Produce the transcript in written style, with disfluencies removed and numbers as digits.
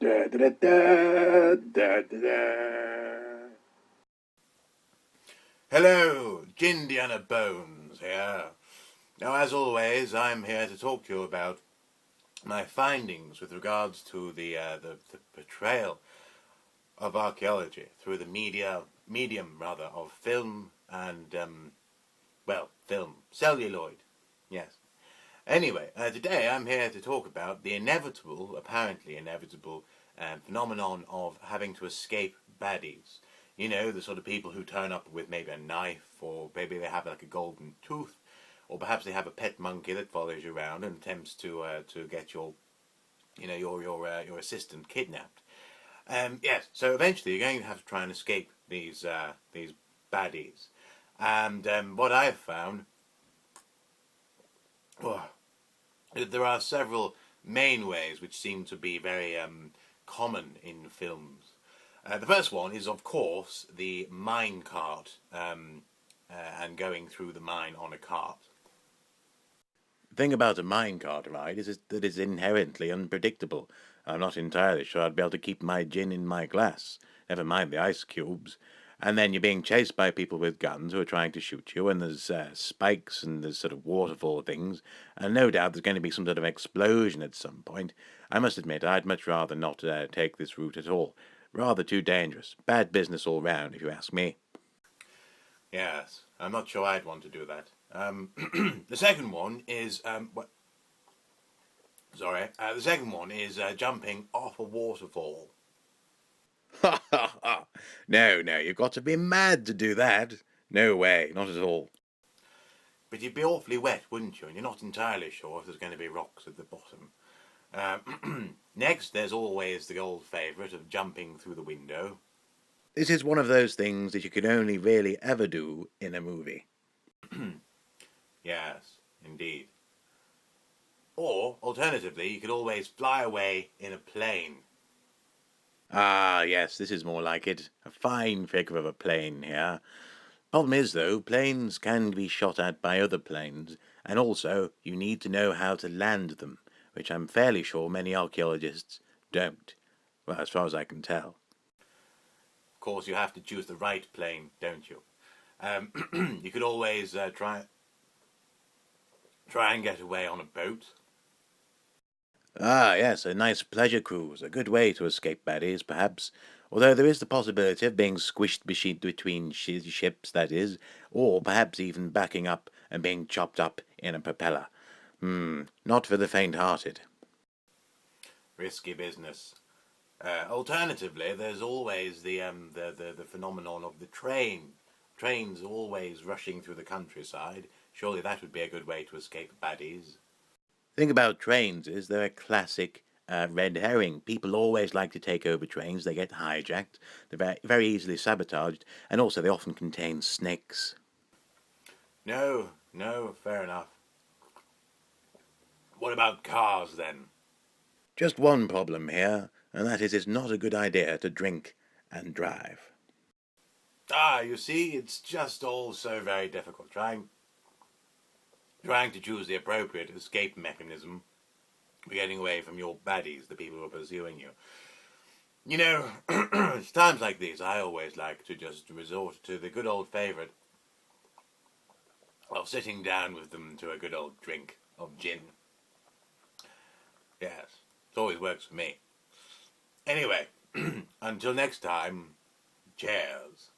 Da, da, da, da, da, da, da. Hello, Gindiana Bones here. Now, as always, I'm here to talk to you about my findings with regards to the portrayal of archaeology through the medium of film and film celluloid. Yes. Anyway, today I'm here to talk about the apparently inevitable, phenomenon of having to escape baddies. You know, the sort of people who turn up with maybe a knife, or maybe they have like a golden tooth, or perhaps they have a pet monkey that follows you around and attempts to get your assistant kidnapped. Yes, so eventually you're going to have to try and escape these baddies. And what I've found, oh, there are several main ways which seem to be very common in films. The first one is, of course, the mine cart, and going through the mine on a cart. The thing about a mine cart ride is that it's inherently unpredictable. I'm not entirely sure I'd be able to keep my gin in my glass, never mind the ice cubes. And then you're being chased by people with guns who are trying to shoot you, and there's spikes and there's sort of waterfall things, and no doubt there's going to be some sort of explosion at some point. I must admit, I'd much rather not take this route at all. Rather too dangerous. Bad business all round, if you ask me. Yes, I'm not sure I'd want to do that. The second one is the second one is jumping off a waterfall. Ha ha ha! No, you've got to be mad to do that. No way, not at all. But you'd be awfully wet, wouldn't you? And you're not entirely sure if there's going to be rocks at the bottom. Next, there's always the old favourite of jumping through the window. This is one of those things that you can only really ever do in a movie. Yes, indeed. Or, alternatively, you could always fly away in a plane. Ah, yes, this is more like it. A fine figure of a plane here. Problem is, though, planes can be shot at by other planes, and also you need to know how to land them, which I'm fairly sure many archaeologists don't. Well, as far as I can tell. Of course, you have to choose the right plane, don't you? You could always try and get away on a boat. Ah, yes, a nice pleasure cruise, a good way to escape baddies, perhaps. Although there is the possibility of being squished between ships, that is, or perhaps even backing up and being chopped up in a propeller. Not for the faint-hearted. Risky business. Alternatively, there's always the phenomenon of the train. Trains always rushing through the countryside. Surely that would be a good way to escape baddies. The thing about trains is they're a classic red herring. People always like to take over trains. They get hijacked. They're very, very easily sabotaged, and also they often contain snakes. No, fair enough. What about cars then? Just one problem here, and that is it's not a good idea to drink and drive. Ah, you see, it's just all so very difficult. Trying to choose the appropriate escape mechanism for getting away from your baddies, the people who are pursuing you. You know, it's times like these I always like to just resort to the good old favourite of sitting down with them to a good old drink of gin. Yes, it always works for me. Anyway, until next time, cheers.